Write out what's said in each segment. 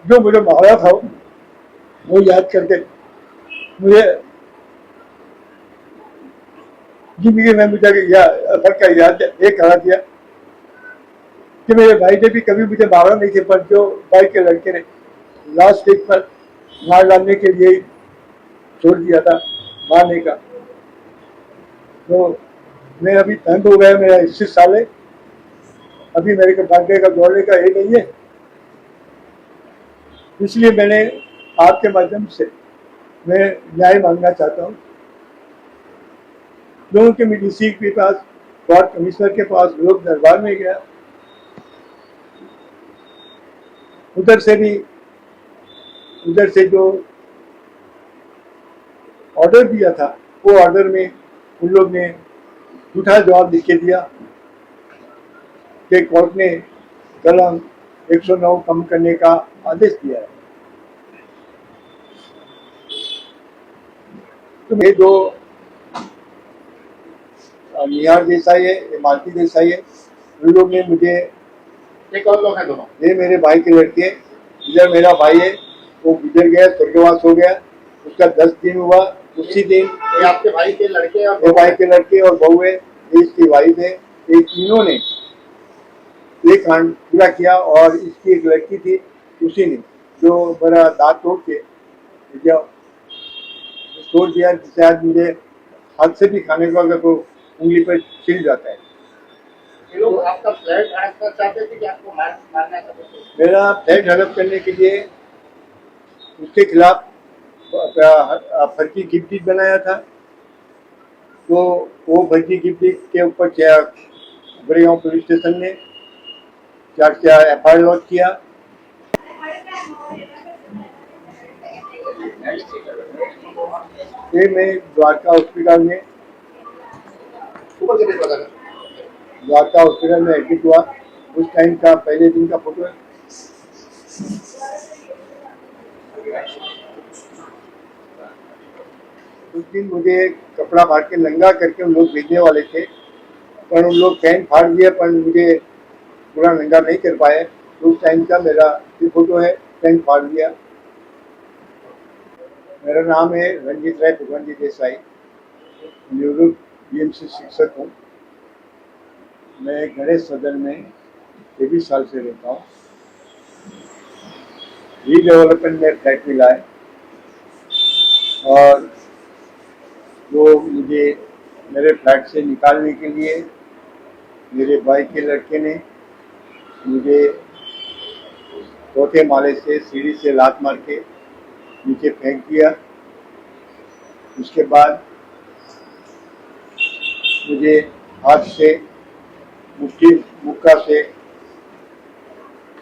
जो मुझे मारा था वो याद करके मुझे जिंदगी में मुझे याद एक करा दिया कि मेरे भाई ने भी कभी मुझे मारा नहीं थे, पर जो भाई के लड़के ने लास्ट स्टेज पर मार डालने के लिए छोड़ दिया था मारने का। तो मैं अभी तंग हो गया, मेरा 21 साल है, अभी मेरे को भागने का दौड़ने का ये नहीं है। इसलिए मैंने आपके माध्यम से मैं न्याय मांगना चाहता हूँ। लोगों के मैं डीसी के पास, वार्ड कमिश्नर के पास, लोक दरबार में गया, उधर से जो ऑर्डर दिया था वो ऑर्डर में उन लोग ने झूठा जवाब लिख के दिया कि कोर्ट ने कलम 109 कम करने का आदेश दिया है। तो ये जो निहार देसाई है, मालती देसाई है, उन लोग ने मुझे, ये कौन लोग हैं दोनों? ये मेरे भाई के लड़के, इधर मेरा भाई है वो गुजर गया, स्वर्गवास हो गया, उसका 10 दिन हुआ। उसी दिन ये आपके भाई के लड़के और भाई के लड़के और बहू है, इसकी वाइफ है, ये तीनों ने ये कांड पूरा किया। और इसकी एक लड़की थी, उसी ने जो मेरा दांत तोड़ के छोड़ दिया, जिससे आज मुझे हाथ से भी खाने को अगर तो उंगली पर छिल जाता है। ये लोग आपका फ्लैट हड़प कर चाहते थे कि आपको मारना चाहते थे? मेरा फ्लैट हड़प करने के लिए उसके खिलाफ फर्जी गिफ्ट बनाया था। तो वो फर्जी गिफ्ट के ऊपर गोरेगांव पुलिस स्टेशन ने FIR लॉन्च किया। ये मैं द्वारका हॉस्पिटल में एडमिट हुआ। उस टाइम का पहले दिन का फोटो है। उस दिन मुझे कपड़ा फाड़ के नंगा करके उन लोग भेजने वाले थे, पर उन लोग पैंट फाड़ दिया, पर मुझे पूरा नंगा नहीं कर पाए। तो उस टाइम का मेरा ये फोटो है, पैंट फाड़ दिया। मेरा नाम है रंजीत राय भगवान जी देसाई, निवृत्त BMC शिक्षक हूँ। मैं गणेश सदन में 23 साल से रहता हूँ। रीडेवलपमेंट में फ्लैट मिला है और जो मुझे मेरे फ्लैट से निकालने के लिए मेरे भाई के लड़के ने मुझे चौथे माले से सीढ़ी से लात मार के नीचे फेंक दिया। उसके बाद मुझे हाथ से, मुक्का से,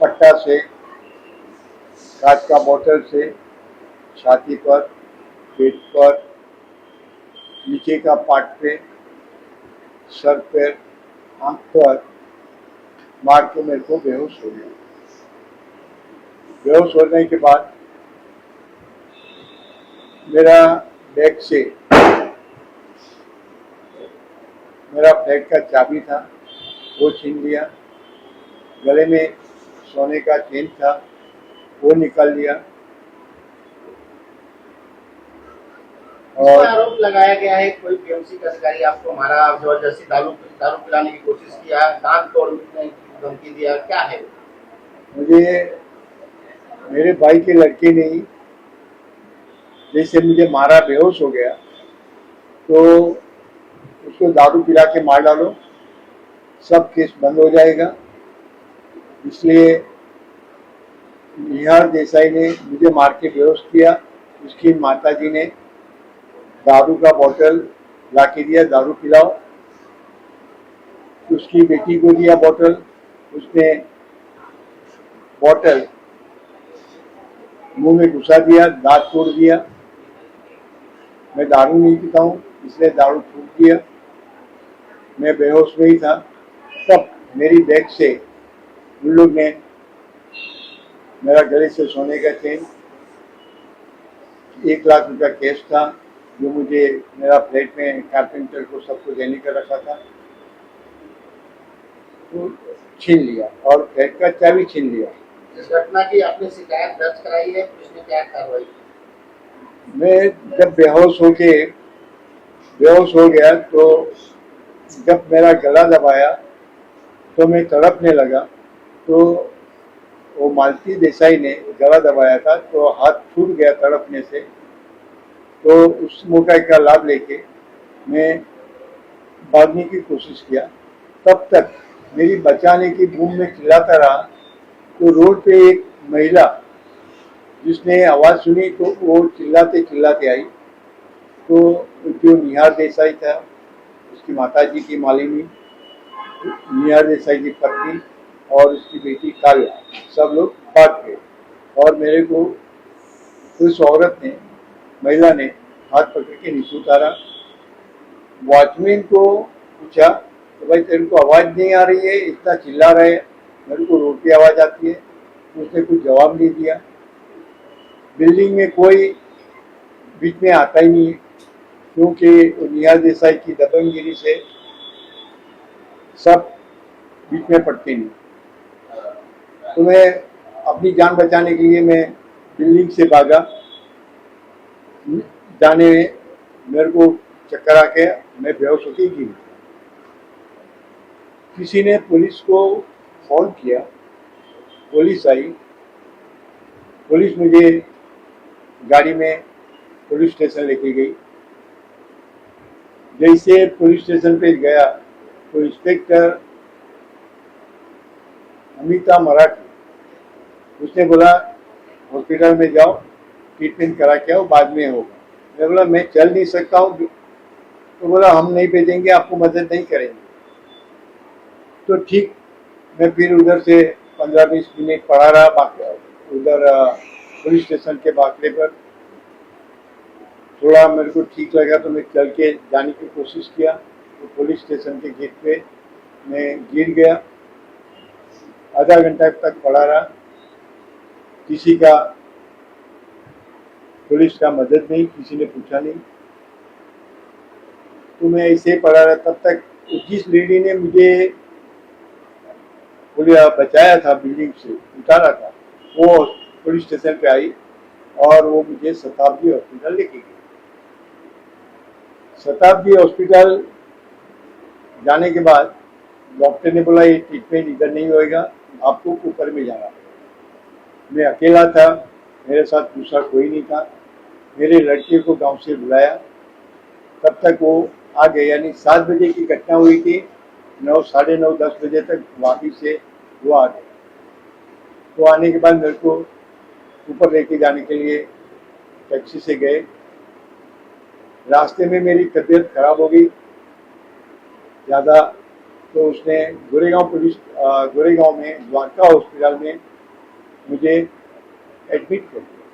पट्टा से, कांच का बोतल से छाती पर, पेट पर, नीचे का पार्ट पे, सर पर, आंख पर मार के मेरे को बेहोश हो गया। बेहोश होने के बाद मेरा बैग से मेरा फ्लैट का चाबी था वो छीन लिया। गले में सोने का चेन था वो निकाल लिया। और आरोप लगाया गया है कोई BMC का अधिकारी आपको मारा, जबरदस्ती दारू पिलाने की कोशिश किया, दांत तोड़ने की धमकी दिया, क्या है? मुझे मेरे भाई के लड़के ने ही, जैसे मुझे मारा, बेहोश हो गया, तो उसको दारू पिला के मार डालो, सब केस बंद हो जाएगा। इसलिए निहार देसाई ने मुझे मार के बेहोश किया। उसकी माताजी ने दारू का बोतल ला के दिया, दारू पिलाओ। उसकी बेटी को दिया बोतल, उसने बोतल मुंह में घुसा दिया, दांत तोड़ दिया। मैं दारू नहीं पीता हूँ, इसलिए दारू फूंक दिया। मैं बेहोश नहीं था। तब मेरी बैग से उन लोग ने मेरा गले से सोने का चेन, 1 लाख रुपया कैश था जो मुझे मेरा फ्लैट में कारपेंटर को सबको देने का रखा था, तो छीन लिया और फ्लैट का चाबी छीन लिया। इस घटना की आपने शिकायत दर्ज कराई है, पुलिस ने क्या कार्रवाई की? मैं जब बेहोश हो गया तो जब मेरा गला दबाया तो मैं तड़पने लगा। तो वो मालती देसाई ने गला दबाया था तो हाथ छूट गया तड़पने से। तो उस मौके का लाभ लेके मैं भागने की कोशिश किया। तब तक मेरी बचाने की बूम में चिल्लाता रहा। तो रोड पे एक महिला जिसने आवाज सुनी तो वो चिल्लाते चिल्लाते आई। तो जो निहार देसाई था, उसकी माताजी की मालिनी, निहार देसाई की पत्नी और उसकी बेटी काव्या, सब लोग भाग गए। और मेरे को उस औरत ने, महिला ने हाथ पकड़ के नीचे उतारा। वॉचमैन को पूछा तो भाई तेरे को आवाज नहीं आ रही है, इतना चिल्ला रहे हैं। मेरे को रोड की आवाज आती है। उसने कुछ जवाब नहीं दिया। बिल्डिंग में कोई बीच में आता ही नहीं है क्योंकि निहार देसाई की दबंगगिरी से सब बीच में पड़ते नहीं। तो मैं अपनी जान बचाने के लिए मैं बिल्डिंग से भागा। जाने में मेरे को चक्कर आके मैं बेहोश होकर गिर गया। किसी ने पुलिस को फोन किया, पुलिस आई। पुलिस मुझे गाड़ी में पुलिस स्टेशन लेके गई। जैसे पुलिस स्टेशन पे गया तो इंस्पेक्टर अमिता मराठी, उसने बोला हॉस्पिटल में जाओ, ट्रीटमेंट करा के आओ, बाद में होगा। मैं बोला मैं चल नहीं सकता हूँ। तो बोला हम नहीं भेजेंगे, आपको मदद नहीं करेंगे। तो ठीक, मैं फिर उधर से 15-20 मिनट पड़ा रहा उधर पुलिस स्टेशन के बाकले पर। थोड़ा मेरे को ठीक लगा तो मैं चल के जाने की कोशिश किया। तो पुलिस स्टेशन के गेट पे मैं गिर गया। आधा घंटा तक पड़ा रहा। किसी का, पुलिस का मदद नहीं, किसी ने पूछा नहीं। तो मैं ऐसे ही पड़ा रहा। तब तक जिस लेडी ने मुझे बचाया था, बिल्डिंग से उतारा था, वो पुलिस स्टेशन पे आई और वो मुझे शताब्दी हॉस्पिटल लेके गई। शताब्दी हॉस्पिटल जाने के बाद डॉक्टर ने बोला ये ट्रीटमेंट इधर नहीं होएगा, आपको ऊपर में जाना। मैं अकेला था, मेरे साथ दूसरा कोई नहीं था। मेरे लड़के को गांव से बुलाया, तब तक वो आ गए। यानी 7 बजे की घटना हुई थी, 9, साढ़े 9, 10 बजे तक वापिस से वो आ गए। तो आने के बाद मेरे को ऊपर लेके जाने के लिए टैक्सी से गए। रास्ते में मेरी तबीयत खराब हो गई ज़्यादा। तो उसने गोरेगांव में द्वारका हॉस्पिटल में मुझे एडमिट कर दिया।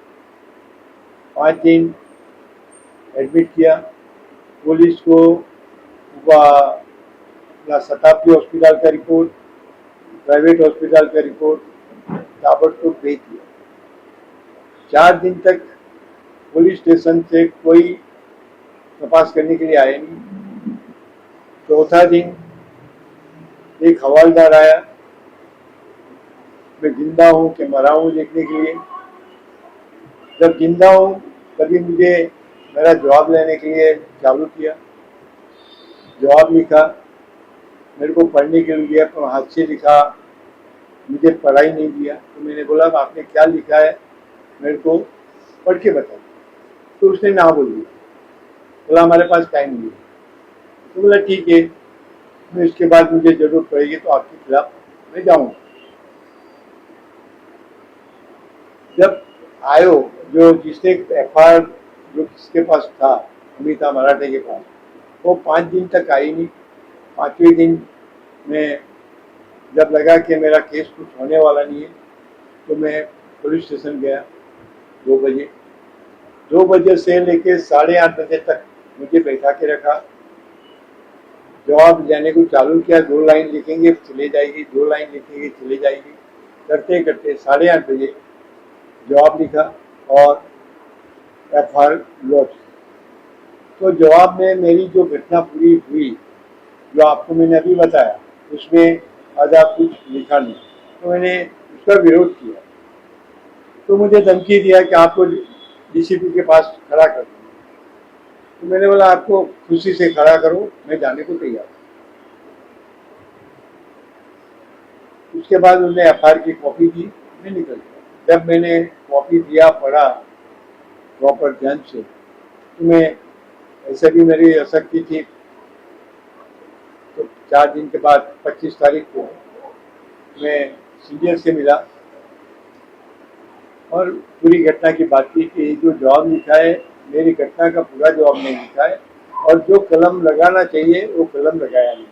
5 दिन एडमिट किया। पुलिस को शताब्दी हॉस्पिटल का रिपोर्ट, प्राइवेट हॉस्पिटल का रिपोर्ट ताबड़तोड़ भेज दिया। 4 दिन तक पुलिस स्टेशन से कोई तपास करने के लिए आया नहीं। चौथा दिन एक हवालदार आया, मैं जिंदा हूँ कि मरा हूँ देखने के लिए। जब जिंदा हूँ तभी मुझे मेरा जवाब लेने के लिए चालू किया। जवाब लिखा, मेरे को पढ़ने के लिए दिया तो हाथ से लिखा, मुझे पढ़ाई नहीं दिया। तो मैंने बोला आपने क्या लिखा है, मेरे को पढ़ के बताइए। तो उसने ना बोल दिया, बोला हमारे पास टाइम नहीं है। तो बोला ठीक है, मैं इसके बाद मुझे जरूरत पड़ेगी तो आपके खिलाफ मैं जाऊंगा। जब आयो जो जिसने FIR जो किसके पास था, अमिता मराठे के पास, वो 5 दिन तक आई नहीं। 5वें दिन में जब लगा कि मेरा केस कुछ होने वाला नहीं है तो मैं पुलिस स्टेशन गया 2 बजे। 2 बजे से लेके 8:30 बजे तक मुझे बैठा के रखा। जवाब देने को चालू किया। 2 लाइन लिखेंगे चले जाएगी, 2 लाइन लिखेंगे चले जाएगी। करते करते 8:30 बजे जवाब लिखा और FIR लॉन्च। तो जवाब में मेरी जो घटना पूरी हुई, जो आपको मैंने अभी बताया, उसमें आधा कुछ लिखा नहीं। तो मैंने उसका विरोध किया। तो मुझे धमकी दिया कि आपको डीसीपी के पास खड़ा कर दूँ। तो मैंने बोला आपको खुशी से खड़ा करो, मैं जाने को तैयार हूँ। उसके बाद उन्होंने एफआईआर की कॉपी दी, मैं निकल गया। जब मैंने कॉपी दिया, पढ़ा प्रॉपर ध्यान से, तो मैं ऐसे भी मेरी आसक्ति थी, तो 4 दिन के बाद 25 तारीख को मैं सीनियर से मिला और पूरी घटना की बात की कि जो जवाब लिखा है मेरी घटना का पूरा जवाब नहीं लिखा है, और जो कलम लगाना चाहिए वो कलम लगाया नहीं।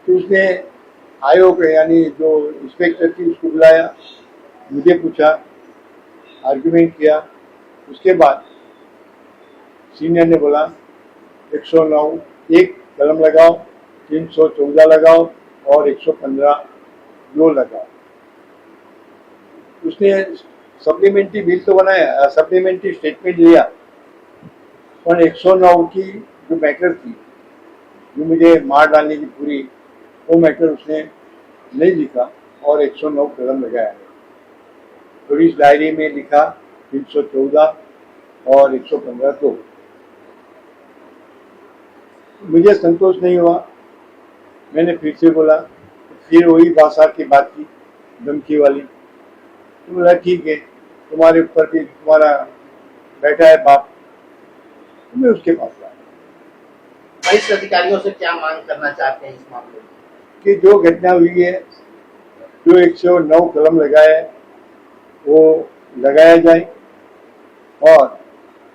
तो उसने आयोग यानी जो इंस्पेक्टर थी उसको बुलाया, मुझे पूछा, आर्ग्यूमेंट किया। उसके बाद सीनियर ने बोला 109 एक कलम लगाओ, 314 लगाओ और 115 दो लगाओ। उसने सप्लीमेंट्री बिल तो बनाया, सप्लीमेंट्री स्टेटमेंट लिया, पर 109 की जो मैटर थी, जो मुझे मार डालने की पूरी, वो मैटर उसने नहीं लिखा और 109 कलम लगाया। पुलिस डायरी में लिखा 314 और 115 दो। मुझे संतोष नहीं हुआ, मैंने फिर से बोला, फिर वही भाषा की बात की, धमकी वाली। तो बोला ठीक है, तुम्हारे ऊपर भी तुम्हारा बैठा है बाप। तो मैं उसके पास गया। वरिष्ठ अधिकारियों से क्या मांग करना चाहते हैं इस मामले में? कि जो घटना हुई है, जो 109 कलम लगाया है वो लगाया जाए, और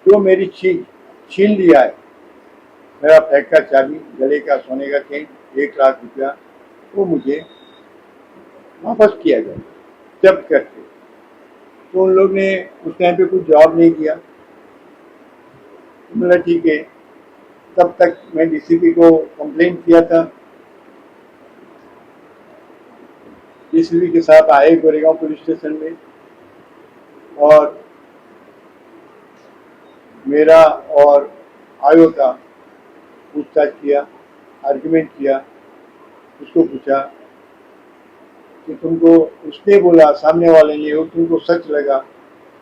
जो मेरी चीज छीन लिया है, मेरा फ्लैट का चाबी, गले का सोने का चेन, 1 लाख रुपया, वो मुझे वापस किया जाए जब्त करके। तो उन लोग ने उस टाइम पे कुछ जवाब नहीं किया। बोला ठीक है। तब तक मैं डीसीपी को कंप्लेंट किया था, डीसीपी के साथ आए गोरेगांव पुलिस स्टेशन में, और मेरा और आयो का पूछताछ किया, आर्ग्यूमेंट किया। उसको पूछा कि तुमको, उसने बोला सामने वाले ने, वो तुमको सच लगा,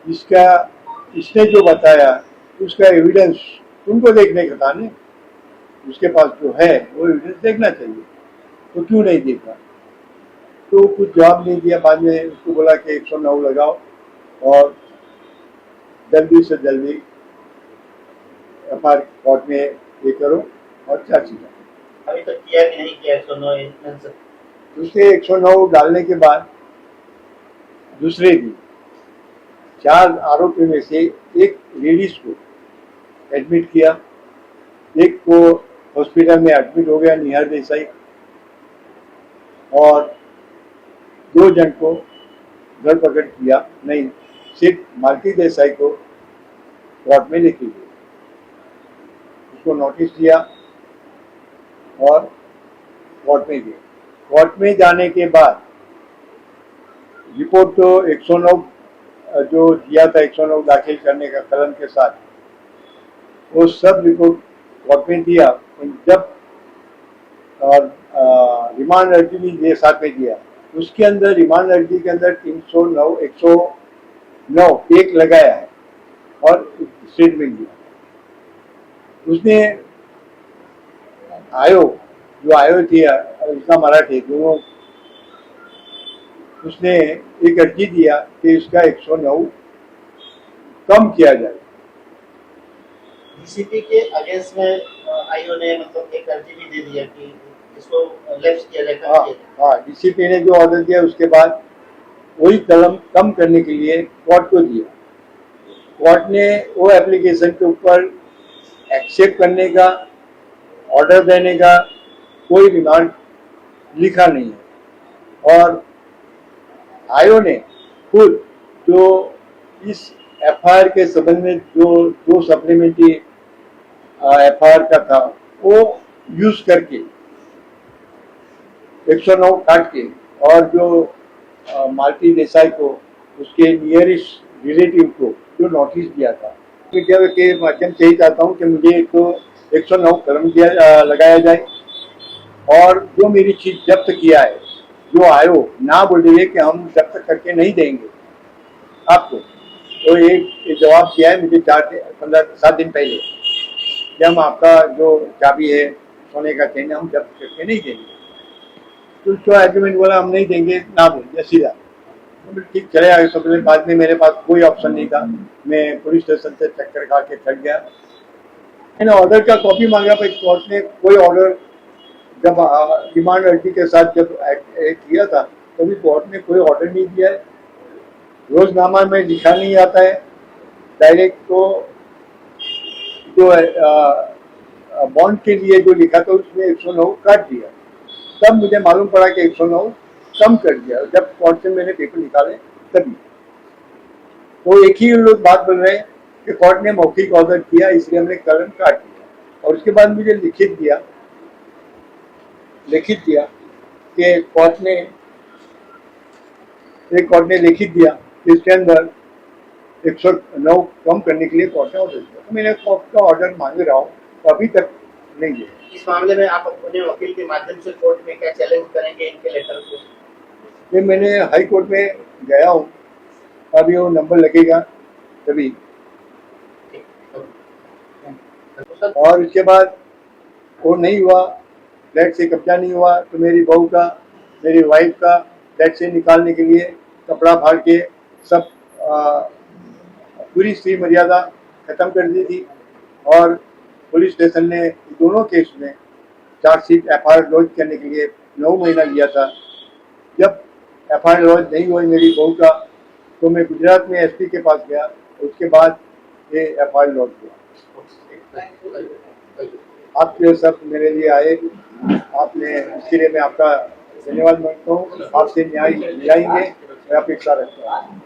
इसने जो बताया उसका एविडेंस तुमको देखने का था, नहीं उसके पास जो है वो एविडेंस देखना चाहिए, तो क्यों नहीं देखा? तो कुछ जवाब नहीं दिया। बाद में उसको बोला कि 109 लगाओ और जल्दी से जल्दी एफआईआर कोर्ट में ये करो और चार्जशीट। अभी तक किया कि नहीं किया 109? उसके 109 डालने के बाद दूसरे दिन 4 आरोपियों में से एक लेडीज को एडमिट किया, एक को हॉस्पिटल में एडमिट हो गया, निहार देसाई, और 2 जन को धरपकड़ किया, नहीं सिर्फ मालती देसाई को कोर्ट में लेके गए। उसको नोटिस दिया और कोर्ट में गए। कोर्ट में जाने के बाद रिपोर्ट तो 109 जो दिया था, 109 दाखिल करने का कलम के साथ, वो सब रिपोर्ट कोर्ट में दिया। जब और रिमांड अर्जी भी साथ में दिया, उसके अंदर रिमांड अर्जी के अंदर 309 109 एक लगाया है और स्टेटमेंट दिया। उसने आयो थी उसका मराठी दोनों, उसने एक अर्जी दिया कि इसका 109 कम किया जाए। डीसीपी के अगेंस्ट में आईओ ने मतलब एक अर्जी भी दे दिया कि इसको लेफ्ट किया जाए। हाँ, डीसीपी ने जो ऑर्डर दिया उसके बाद वही कलम कम करने के लिए कोर्ट को दिया। कोर्ट ने वो एप्लीकेशन के ऊपर एक्सेप्ट करने का, ऑर्डर देने का कोई रिमार्क लिखा नहीं है, और आयो ने खुद जो इस एफआईआर के संबंध में जो सप्लीमेंट्री एफआईआर का था वो यूज करके 109 काट के, और जो मालती देसाई को, उसके नियरेस्ट रिलेटिव को जो नोटिस दिया था, मीडिया के माध्यम से ही चाहता हूँ कि मुझे तो 109 कलम लगाया जाए, और जो मेरी चीज जब्त किया है जो आयो ना बोलिए कि हम जब तक करके नहीं देंगे आपको। तो एक जवाब किया है मुझे 7 दिन पहले कि हम आपका जो चाबी है सोने का चेन हम जब्त करके नहीं देंगे। तो उसको आर्ग्यूमेंट बोला हम नहीं देंगे ना बोल दिया सीधा। तो ठीक चले आगे। तो फिर बाद में मेरे पास कोई ऑप्शन नहीं था, मैं पुलिस स्टेशन से चक्कर खा के थक गया। मैंने ऑर्डर का कॉपी मांगा, पर कोर्ट ने कोई ऑर्डर जब डिमांड अर्जी के साथ जब एक्ट किया था तभी कोर्ट ने कोई ऑर्डर नहीं दिया है। रोजनामा में लिखा नहीं आता है डायरेक्ट। तो जो बॉन्ड के लिए जो लिखा था उसमें 109 काट दिया। तब मुझे मालूम पड़ा कि 109 कम कर दिया जब कोर्ट से मैंने पेपर निकाले तभी। तो एक ही लोग बात बोल रहे हैं कि कोर्ट ने मौखिक ऑर्डर किया इसलिए हमने कलम काट दिया। और उसके बाद मुझे लिखित दिया कि कोर्ट ने लिखित दिया कि इसके अंदर 109 कम करने के लिए कोर्ट ने ऑर्डर दिया। तो मैंने कोर्ट का ऑर्डर मांग रहा हूँ, तो अभी तक नहीं दिया। इस मामले में आप अपने वकील के माध्यम से कोर्ट में क्या चैलेंज करेंगे इनके लेटर को? ये मैंने हाई कोर्ट में गया हूँ, अभी वो नंबर लगेगा तभी। और उसके बाद वो नहीं हुआ, फ्लैट से कब्जा नहीं हुआ, तो मेरी बहू का मेरी वाइफ का फ्लैट से निकालने के लिए कपड़ा फाड़ के सब पूरी स्त्री मर्यादा खत्म कर दी थी। और पुलिस स्टेशन ने दोनों केस में चार्जशीट FIR लॉन्च करने के लिए 9 महीना लिया था। जब FIR लॉन्च नहीं हुई मेरी बहू का, तो मैं गुजरात में SP के पास गया। उसके बाद ये FIR लॉन्च हुआ। आपके सब मेरे लिए आए, आपने इसके लिए मैं आपका धन्यवाद मानता हूँ। आपसे न्याय दिलाएंगे, मैं अपेक्षा रखता हूँ।